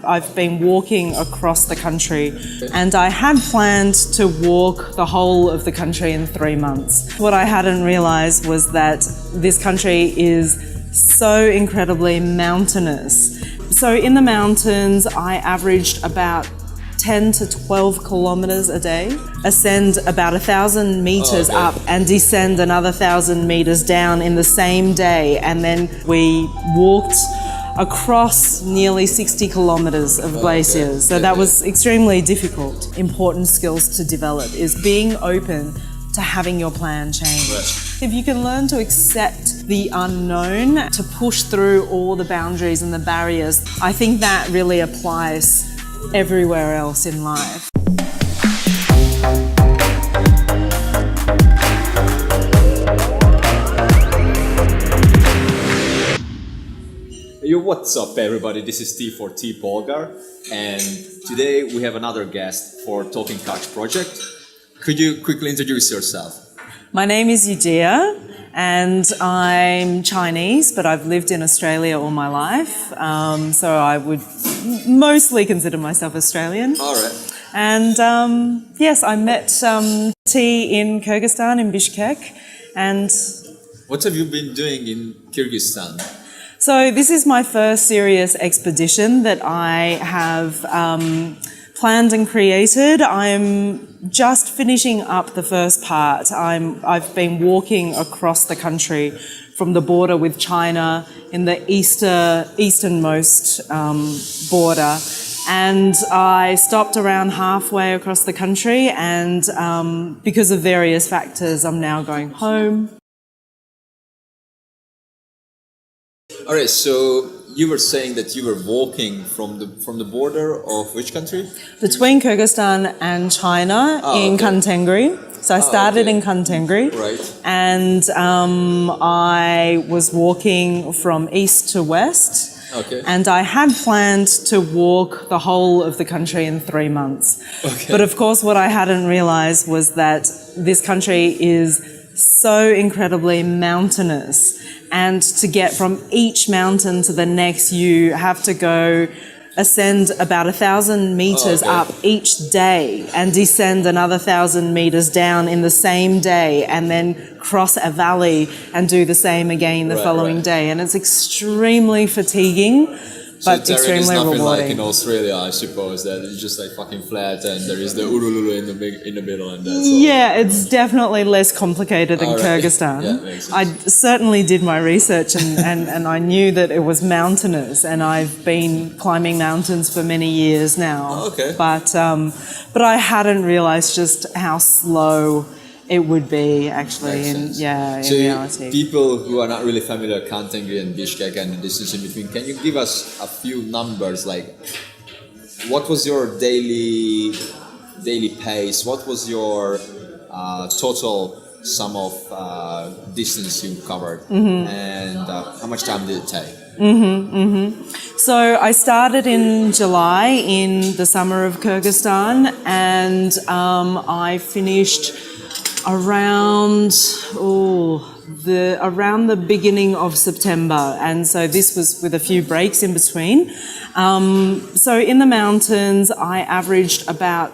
I've been walking across the country and I had planned to walk the whole of the country in 3 months. What I hadn't realised was that this country is so incredibly mountainous. So in the mountains, I averaged about 10 to 12 kilometres a day, ascend about 1,000 metres up and descend another 1,000 metres down in the same day. And then we walked across nearly 60 kilometres of glaciers. So that was extremely difficult. Important skills to develop is being open to having your plan change. If you can learn to accept the unknown, to push through all the boundaries and the barriers, I think that really applies everywhere else in life. Yo, what's up everybody, this is T for TeePolgar, and today we have another guest for Talking Touch project. Could you quickly introduce yourself? My name is Youjia and I'm Chinese, but I've lived in Australia all my life, so I would mostly consider myself Australian. All right. And yes, I met T in Kyrgyzstan, in Bishkek. And what have you been doing in Kyrgyzstan? So this is my first serious expedition that I have planned and created. I'm just finishing up the first part. I've been walking across the country from the border with China in the easternmost border. And I stopped around halfway across the country, and because of various factors, I'm now going home. All right, so you were saying that you were walking from the border of which country? Between Kyrgyzstan and China in Kantengri. So I started in Kantengri. Right. And I was walking from east to west. Okay. And I had planned to walk the whole of the country in 3 months. Okay. But of course, what I hadn't realised was that this country is so incredibly mountainous. And to get from each mountain to the next, you have to go ascend about 1,000 metres up each day and descend another 1,000 metres down in the same day, and then cross a valley and do the same again the following day. And it's extremely fatiguing, but so extremely rewarding. Like in Australia, I suppose, that it's just like fucking flat and there is the Urululu in the middle, and that's all. Yeah, it's definitely less complicated than Kyrgyzstan. Yeah, makes sense. I certainly did my research and I knew that it was mountainous, and I've been climbing mountains for many years now. Okay. But I hadn't realised just how slow it would be actually in reality. People who are not really familiar with Kantengri and Bishkek and the distance in between, can you give us a few numbers? Like, what was your daily pace? What was your total sum of distance you covered? And how much time did it take? So I started in July in the summer of Kyrgyzstan, and I finished around the beginning of September, and so this was with a few breaks in between. So in the mountains, I averaged about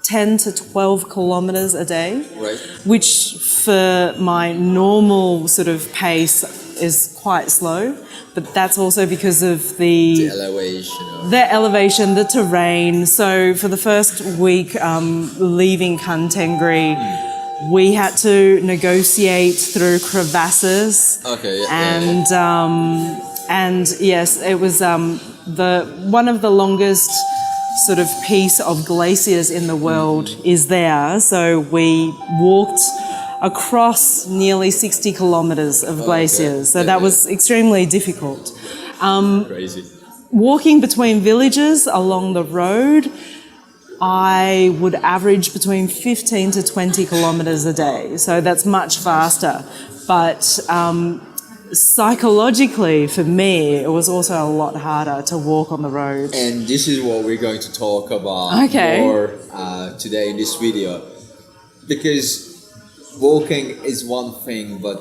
10 to 12 kilometres a day, which for my normal sort of pace is quite slow, but that's also because of the elevation, the terrain. So for the first week leaving Kantengri, we had to negotiate through crevasses, and yes, it was one of the longest sort of piece of glaciers in the world is there. So we walked across nearly 60 kilometres of glaciers. So that was extremely difficult. Crazy. Walking between villages along the road, I would average between 15 to 20 kilometres a day. So that's much faster. But psychologically, for me, it was also a lot harder to walk on the road. And this is what we're going to talk about more today in this video. Because walking is one thing, but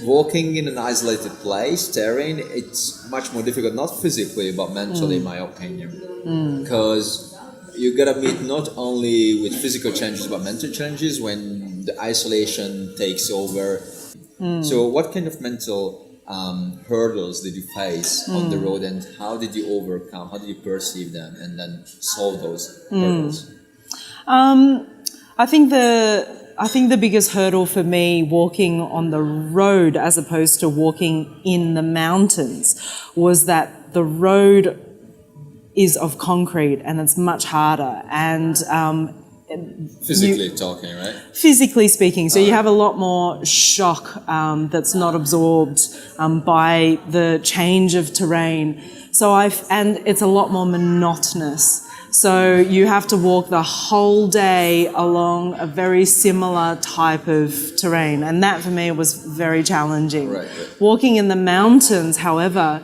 walking in an isolated place, terrain, it's much more difficult, not physically, but mentally, in my opinion. Because you gotta meet not only with physical challenges, but mental challenges when the isolation takes over. So what kind of mental hurdles did you face on the road, and how did you overcome, how did you perceive them and then solve those hurdles? I think the biggest hurdle for me walking on the road as opposed to walking in the mountains was that the road is of concrete and it's much harder, and Physically talking, right? Physically speaking, so you have a lot more shock that's not absorbed by the change of terrain. And it's a lot more monotonous. So you have to walk the whole day along a very similar type of terrain, and that for me was very challenging. Right. Walking in the mountains, however,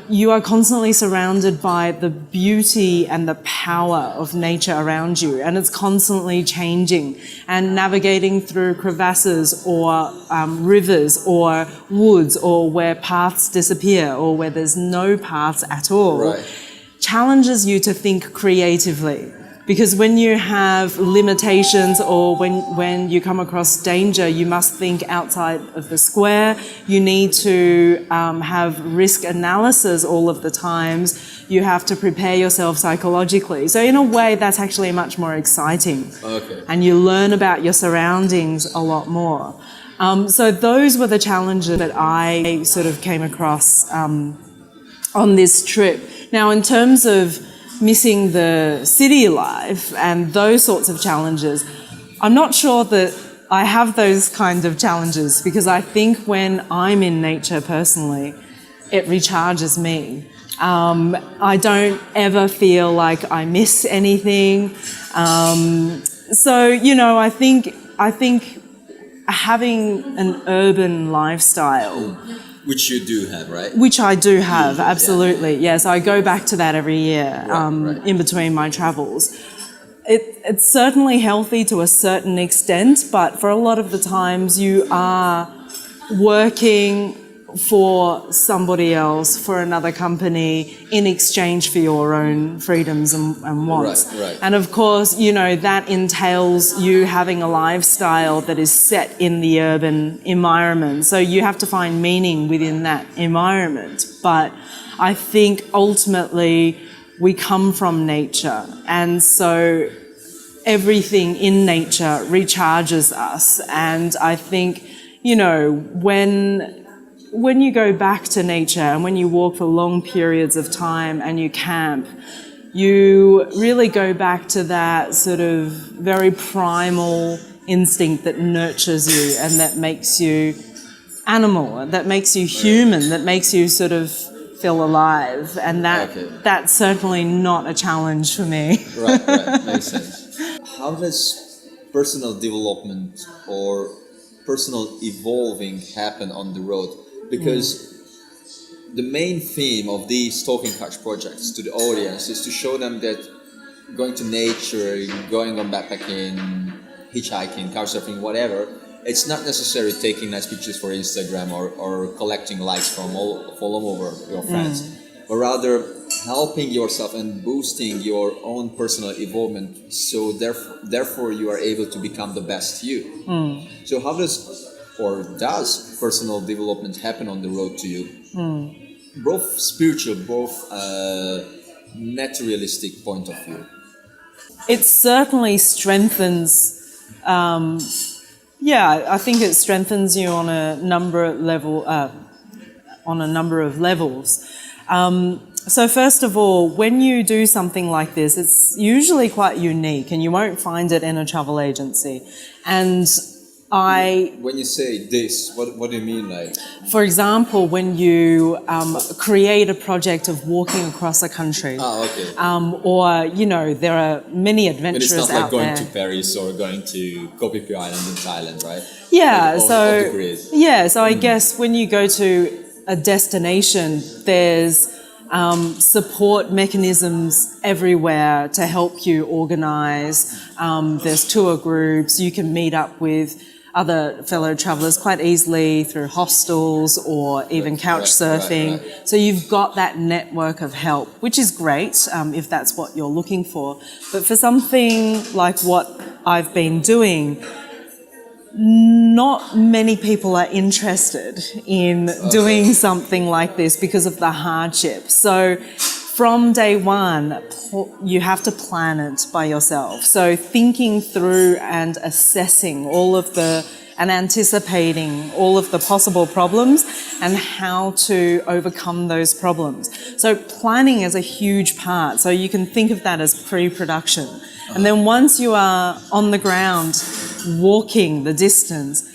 you are constantly surrounded by the beauty and the power of nature around you, and it's constantly changing. And navigating through crevasses or rivers or woods, or where paths disappear or where there's no paths at all, challenges you to think creatively. Because when you have limitations, or when you come across danger, you must think outside of the square. You need to have risk analysis all of the times. You have to prepare yourself psychologically. So in a way, that's actually much more exciting. Okay. And you learn about your surroundings a lot more. So those were the challenges that I sort of came across on this trip. Now, in terms of missing the city life and those sorts of challenges, I'm not sure that I have those kind of challenges, because I think when I'm in nature personally, it recharges me. I don't ever feel like I miss anything. So, you know, I think having an urban lifestyle, which you do have, right? which I do have, absolutely. Yes, I go back to that every year in between my travels. It's certainly healthy to a certain extent, but for a lot of the times you are working for somebody else, for another company, in exchange for your own freedoms and wants. Right. And of course, you know, that entails you having a lifestyle that is set in the urban environment. So you have to find meaning within that environment. But I think ultimately we come from nature, and so everything in nature recharges us. And I think, you know, when you go back to nature and when you walk for long periods of time and you camp, you really go back to that sort of very primal instinct that nurtures you and that makes you animal, that makes you human, that makes you sort of feel alive. And that's certainly not a challenge for me. Right, makes sense. How does personal development or personal evolving happen on the road? Because the main theme of these talking couch projects to the audience is to show them that going to nature, going on backpacking, hitchhiking, couchsurfing, whatever, it's not necessarily taking nice pictures for Instagram or collecting likes from all over your friends, but rather helping yourself and boosting your own personal evolvement, so therefore you are able to become the best you. So how does personal development happen on the road to you? Both spiritual, both materialistic point of view. It certainly strengthens, I think it strengthens you on a number of levels. So first of all, when you do something like this, it's usually quite unique, and you won't find it in a travel agency. And when you say this, what do you mean, like? For example, when you create a project of walking across a country. Or, you know, there are many adventurers out there. It's not like going to Paris or going to Koh Phi Island in Thailand, right? Yeah, so I guess when you go to a destination, there's support mechanisms everywhere to help you organise. There's tour groups. You can meet up with other fellow travellers quite easily through hostels or even couch surfing. So you've got that network of help, which is great if that's what you're looking for. But for something like what I've been doing, not many people are interested in doing something like this because of the hardship. So from day one, you have to plan it by yourself. So thinking through and assessing and anticipating all of the possible problems and how to overcome those problems. So planning is a huge part. So you can think of that as pre-production. And then once you are on the ground, walking the distance,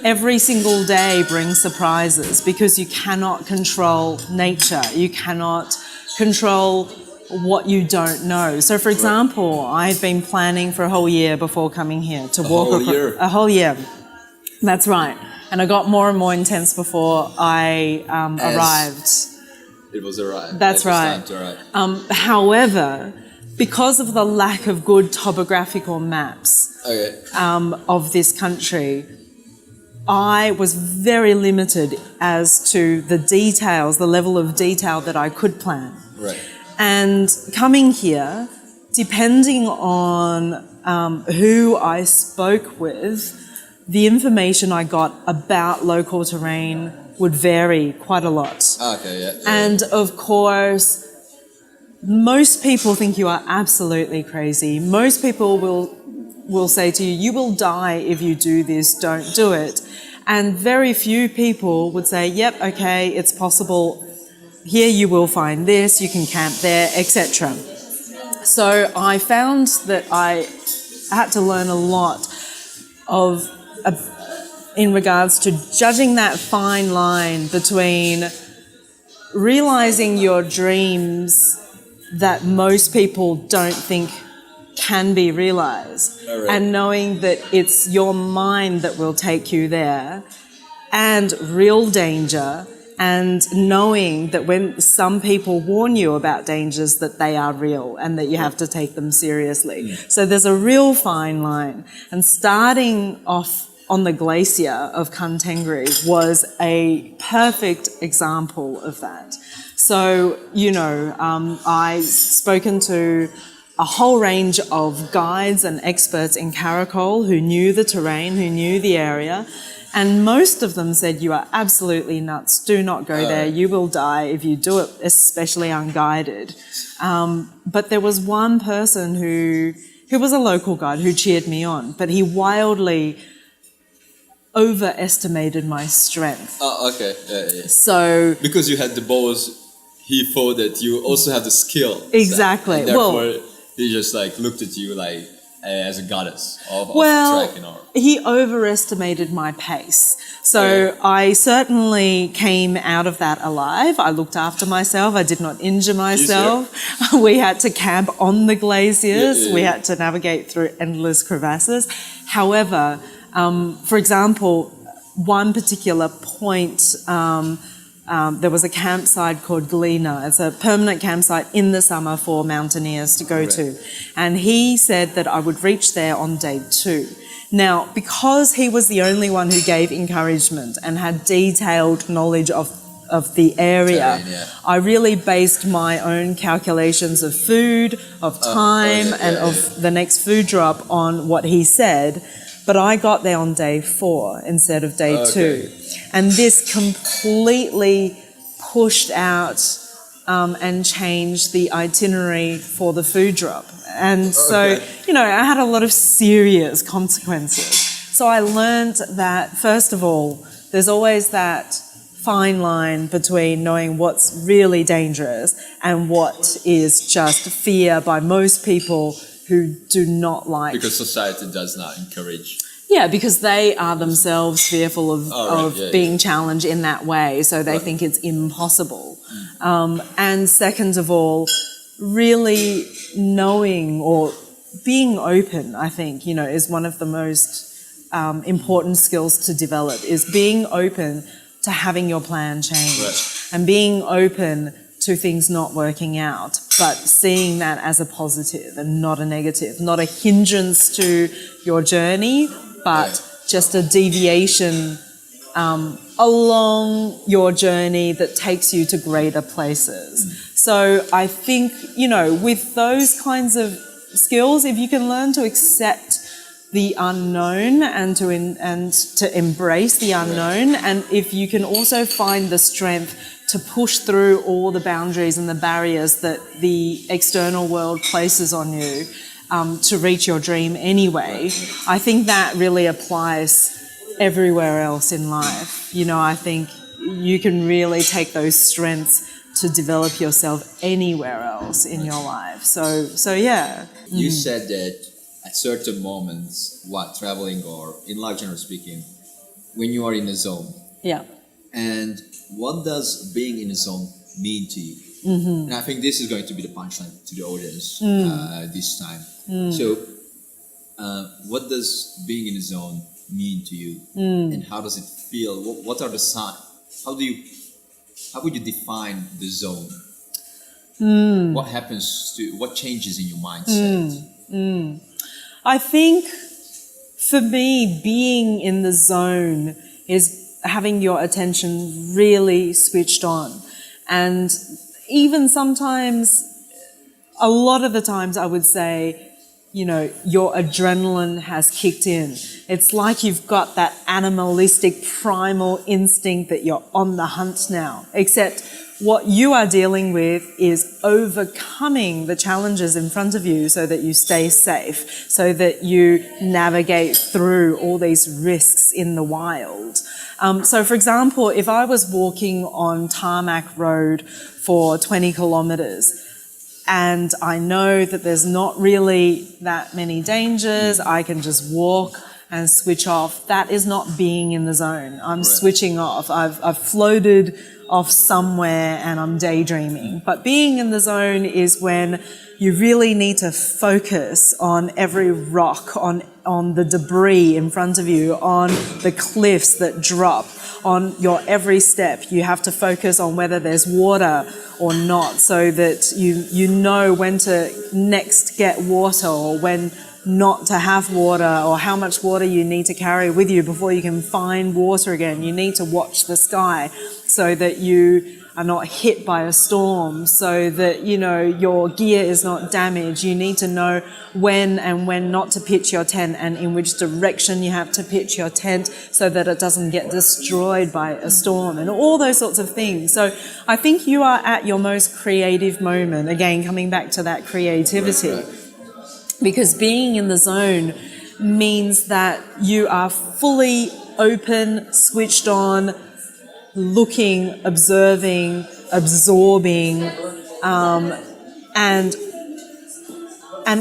every single day brings surprises because you cannot control nature. You cannot control what you don't know. So, for example, I've been planning for a whole year before coming here to walk a whole year. That's right. And it got more and more intense before I arrived. It was arrived. That's right. However, because of the lack of good topographical maps of this country, I was very limited as to the details, the level of detail that I could plan. Right. And coming here, depending on who I spoke with, the information I got about local terrain would vary quite a lot. And of course, most people think you are absolutely crazy. Most people will say to you, you will die if you do this, don't do it. And very few people would say, yep, okay, it's possible. Here you will find this, you can camp there, etc. So I found that I had to learn a lot in regards to judging that fine line between realizing your dreams that most people don't think can be realized, and knowing that it's your mind that will take you there, and real danger, and knowing that when some people warn you about dangers, that they are real and that you have to take them seriously. So there's a real fine line. And starting off on the glacier of Kantengri was a perfect example of that. So, I've spoken to a whole range of guides and experts in Karakol who knew the terrain, who knew the area, and most of them said, you are absolutely nuts, do not go there, you will die if you do it, especially unguided. But there was one person who was a local guide who cheered me on, but he wildly overestimated my strength. So because you had the bows, he thought that you also have the skill. Exactly. And therefore, he just looked at you as a goddess of trekking. He overestimated my pace. So I certainly came out of that alive. I looked after myself. I did not injure myself. We had to camp on the glaciers. We had to navigate through endless crevasses. However, for example, one particular point, there was a campsite called Glina. It's a permanent campsite in the summer for mountaineers to go to. And he said that I would reach there on day 2. Now, because he was the only one who gave encouragement and had detailed knowledge of the area, I really based my own calculations of food, of time, and of the next food drop on what he said. But I got there on day 4 instead of day 2. And this completely pushed out and changed the itinerary for the food drop. And so, I had a lot of serious consequences. So I learned that, first of all, there's always that fine line between knowing what's really dangerous and what is just fear by most people who do not like... Because society does not encourage... Yeah, because they are themselves fearful of being challenged in that way, so they think it's impossible. And second of all, really knowing or being open, I think, is one of the most important skills to develop, is being open to having your plan change and being open to things not working out, but seeing that as a positive and not a negative, not a hindrance to your journey, but just a deviation along your journey that takes you to greater places. So I think, you know, with those kinds of skills, if you can learn to accept the unknown and to embrace the unknown, and if you can also find the strength to push through all the boundaries and the barriers that the external world places on you to reach your dream anyway, I think that really applies everywhere else in life. You know, I think you can really take those strengths to develop yourself anywhere else in your life. So yeah. You said that at certain moments while traveling, or in life generally speaking, when you are in a zone. Yeah. And what does being in a zone mean to you? Mm-hmm. And I think this is going to be the punchline to the audience this time. So what does being in a zone mean to you? And how does it feel? What are the signs? How would you define the zone? What happens what changes in your mindset? I think for me, being in the zone is having your attention really switched on. And even sometimes, a lot of the times I would say, you know, your adrenaline has kicked in. It's like you've got that animalistic primal instinct that you're on the hunt now, except what you are dealing with is overcoming the challenges in front of you so that you stay safe, so that you navigate through all these risks in the wild. So for example, if I was walking on tarmac road for 20 kilometers, and I know that there's not really that many dangers, I can just walk and switch off. That is not being in the zone. I'm switching off. I've floated off somewhere and I'm daydreaming. But being in the zone is when you really need to focus on every rock, on the debris in front of you, on the cliffs that drop, on your every step. You have to focus on whether there's water or not, so that you know when to next get water, or when not to have water, or how much water you need to carry with you before you can find water again. You need to watch the sky so that you are not hit by a storm, so that, you know, your gear is not damaged. You need to know when and when not to pitch your tent, and in which direction you have to pitch your tent so that it doesn't get destroyed by a storm, and all those sorts of things. So I think you are at your most creative moment, again, coming back to that creativity. Because being in the zone means that you are fully open, switched on, looking, observing, absorbing, and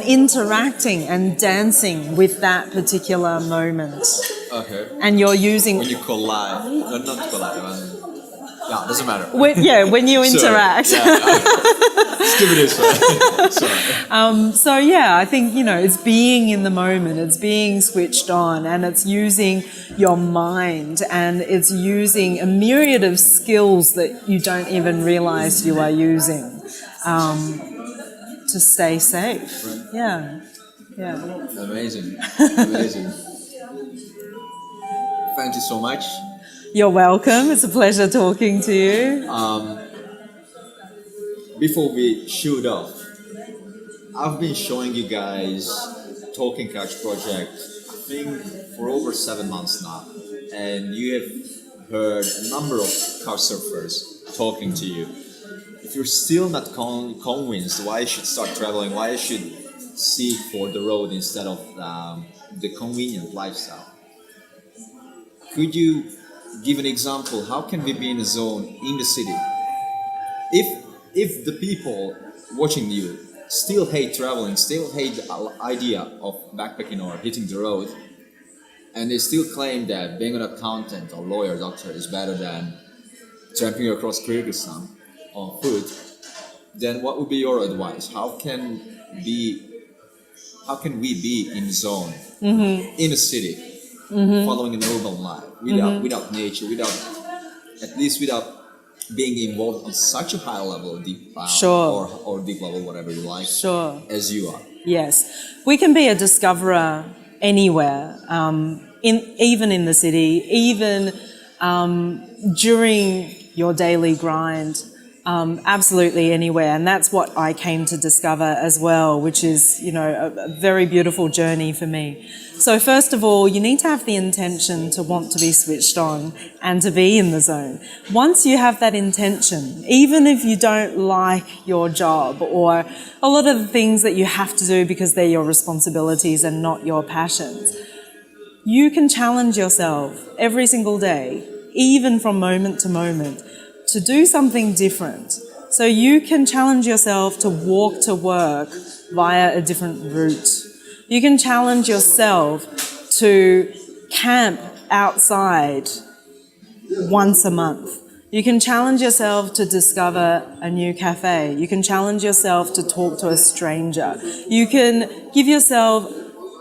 interacting and dancing with that particular moment. Okay. And you're using... When you collide, no, not collide, yeah, doesn't matter. When you interact. Sorry, let's give it this way. Sorry. So yeah, I think, you know, it's being in the moment, it's being switched on, and it's using your mind, and it's using a myriad of skills that you don't even realize you are using to stay safe. Right. Yeah. Amazing. Thank you so much. You're welcome. It's a pleasure talking to you. Before we shoot off, I've been showing you guys Talking Couch project, I think, for over 7 months now, and you have heard a number of couch surfers talking to you. If you're still not convinced why you should start traveling, why you should seek for the road instead of the convenient lifestyle, could you give an example? How can we be in a zone in the city? If the people watching you still hate traveling, still hate the idea of backpacking or hitting the road, and they still claim that being an accountant or lawyer, doctor is better than tramping across Kyrgyzstan on foot, then what would be your advice? How can we be in the zone, in a city, following an urban life, without nature, without being involved on such a high level, deep or deep level, whatever you like, as you are? Yes, we can be a discoverer anywhere. even in the city, even during your daily grind, absolutely anywhere. And that's what I came to discover as well, which is, a very beautiful journey for me. So first of all, you need to have the intention to want to be switched on and to be in the zone. Once you have that intention, even if you don't like your job or a lot of the things that you have to do because they're your responsibilities and not your passions, you can challenge yourself every single day, even from moment to moment, to do something different. So you can challenge yourself to walk to work via a different route. You can challenge yourself to camp outside once a month. You can challenge yourself to discover a new cafe. You can challenge yourself to talk to a stranger. You can give yourself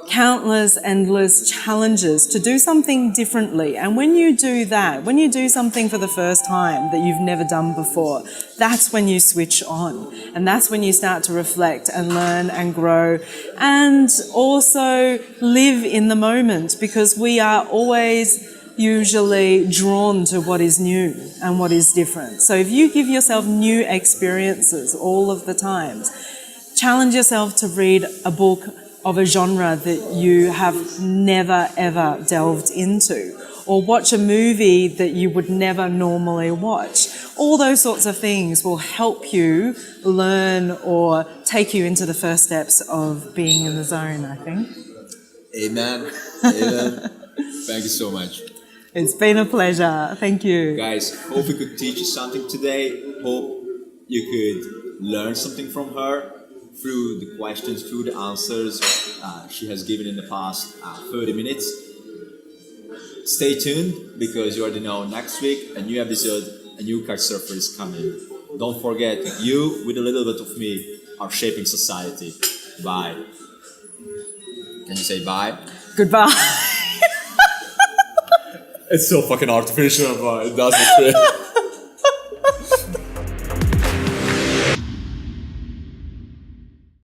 countless, endless challenges to do something differently. And when you do that, when you do something for the first time that you've never done before, that's when you switch on. And that's when you start to reflect and learn and grow and also live in the moment, because we are always usually drawn to what is new and what is different. So if you give yourself new experiences all of the times, challenge yourself to read a book of a genre that you have never ever delved into, or watch a movie that you would never normally watch. All those sorts of things will help you learn or take you into the first steps of being in the zone, I think. Amen. Amen. Thank you so much. It's been a pleasure. Thank you. Guys, hope we could teach you something today. Hope you could learn something from her through the questions, through the answers she has given in the past 30 minutes. Stay tuned, because you already know next week a new episode, a new Couchsurfer is coming. Don't forget, you with a little bit of me are shaping society. Bye. Can you say bye? Goodbye. It's so fucking artificial, but it doesn't fit.